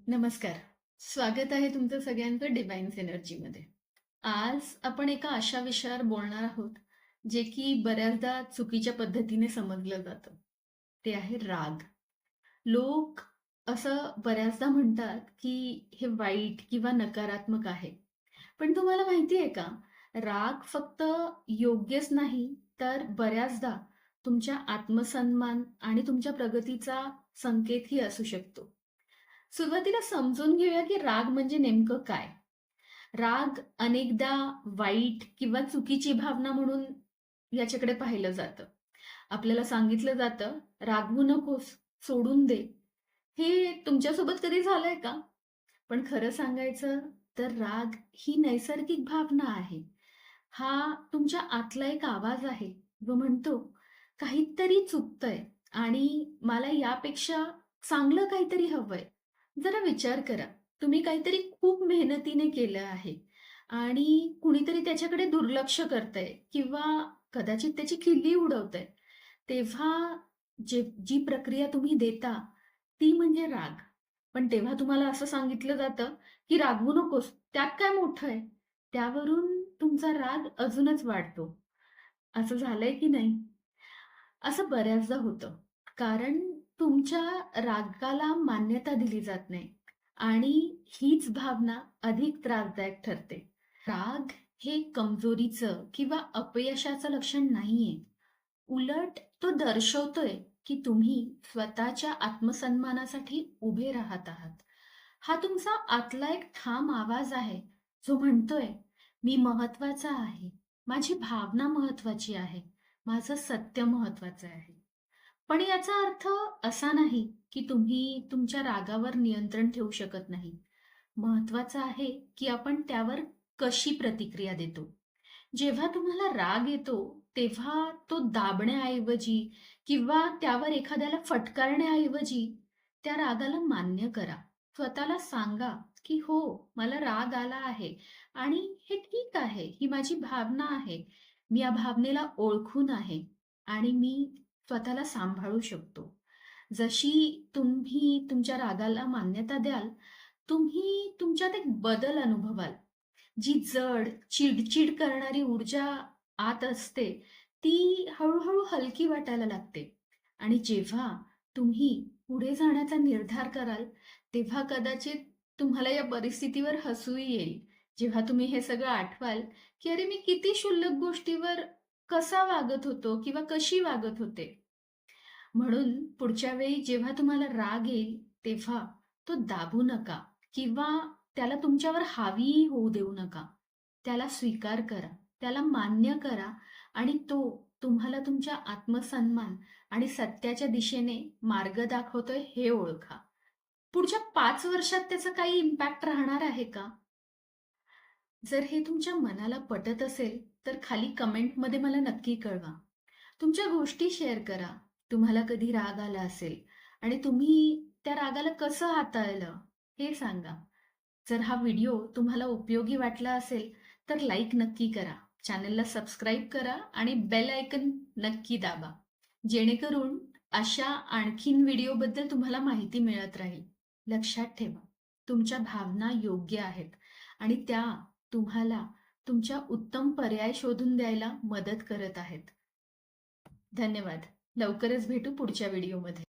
नमस्कार. स्वागत आहे तुमचं सगळ्यांचं डिवाइन्स एनर्जीमध्ये. आज आपण एका अशा विषयावर बोलणार आहोत, जे की बऱ्याचदा चुकीच्या पद्धतीने समजलं जातं. ते आहे राग. लोक असं बऱ्याचदा म्हणतात, की हे वाईट किंवा नकारात्मक आहे. पण तुम्हाला माहिती आहे का, राग फक्त योग्यच नाही, तर बऱ्याचदा तुमच्या आत्मसन्मान आणि तुमच्या प्रगतीचा संकेतही असू शकतो. सुरुवातीला समजून घेऊया की राग म्हणजे नेमकं काय? राग अनेकदा वाईट किंवा चुकीची भावना म्हणून याच्याकडे पाहिलं जातं. आपल्याला सांगितलं जातं, "रागवू नकोस, सोडून दे." हे तुमच्यासोबत कधी झालंय का? पण खरं सांगायचं तर राग ही नैसर्गिक भावना आहे. हा तुमच्या आतला एक आवाज आहे, जो म्हणतो, "काहीतरी चुकतंय आणि मला यापेक्षा चांगलं काहीतरी हवंय." जरा विचार करा. तुम्ही काहीतरी खूप मेहनतीने केलं आहे आणि कुणीतरी त्याच्याकडे दुर्लक्ष करतंय किंवा कदाचित त्याची खिल्ली उडवतंय. तेव्हा जी प्रक्रिया तुम्ही देता, ती म्हणजे राग. पण तेव्हा तुम्हाला असं सांगितलं जातं, की "रागवू नकोस, त्यात काय मोठं आहे?" त्यावरून तुमचा राग अजूनच वाढतो. असं झालंय की नाही? असं बऱ्याचदा होतं. कारण तुमच्या रागाला मान्यता दिली जात नाही आणि हीच भावना अधिक त्रासदायक ठरते. राग हे कमजोरीचं किंवा अपयशाचं लक्षण नाहीये. उलट तो दर्शवतोय की तुम्ही स्वतःच्या आत्मसन्मानासाठी उभे राहत आहात. हा तुमचा आतला एक ठाम आवाज आहे, जो म्हणतोय, "मी महत्वाचा आहे. माझी भावना महत्वाची आहे. माझं सत्य महत्वाचं आहे." पण याचा अर्थ असा नाही, की तुम्ही तुमच्या रागावर नियंत्रण ठेवू शकत नाही. महत्वाचं आहे, की आपण त्यावर कशी प्रतिक्रिया देतो. जेव्हा तुम्हाला राग येतो, तेव्हा तो दाबण्याऐवजी किंवा त्यावर एखाद्याला फटकारण्याऐवजी त्या रागाला मान्य करा. स्वतःला सांगा, की "हो, मला राग आला आहे आणि हे ठीक आहे. ही माझी भावना आहे. मी या भावनेला ओळखून आहे आणि मी स्वतःला सांभाळू शकतो." जशी तुम्ही तुमच्या रागाला मान्यता द्याल, तुम्ही तुमच्यात एक बदल अनुभवाल. जी जड, चिड-चिड करणारी ऊर्जा आत असते, ती हळू-हळू हलकी वाटायला लागते. आणि जेव्हा तुम्ही पुढे जाण्याचा निर्धार कराल, तेव्हा कदाचित तुम्हाला या परिस्थितीवर हसूही येईल. जेव्हा तुम्ही हे सगळं आठवाल, की "अरे, मी किती क्षुल्लक गोष्टीवर कसा वागत होतो किंवा कशी वागत होते." म्हणून पुढच्या वेळी जेव्हा तुम्हाला राग येईल, तेव्हा तो दाबू नका किंवा त्याला तुमच्यावर हावी होऊ देऊ नका. त्याला स्वीकार करा, त्याला मान्य करा आणि तो तुम्हाला तुमच्या आत्मसन्मान आणि सत्याच्या दिशेने मार्ग दाखवतोय हे ओळखा. पुढच्या 5 वर्षात त्याचा काही इम्पॅक्ट राहणार आहे का? जर हे तुमच्या मनाला पटत असेल, तर खाली कमेंटमध्ये मला नक्की कळवा. तुमच्या गोष्टी शेअर करा. तुम्हाला कधी राग आला असेल आणि तुम्ही त्या रागाला कसं हाताळलं हे सांगा. जर हा व्हिडिओ तुम्हाला उपयोगी वाटला असेल, तर लाईक नक्की करा. चॅनलला सबस्क्राईब करा आणि बेल आयकन नक्की दाबा. जेणेकरून अशा आणखीन व्हिडिओबद्दल तुम्हाला माहिती मिळत राहील. लक्षात ठेवा, तुमच्या भावना योग्य आहेत आणि त्या तुम्हाला तुमच्या उत्तम पर्याय शोधून द्यायला मदत करत आहेत. धन्यवाद. लवकरच भेटू पुढच्या व्हिडिओमध्ये.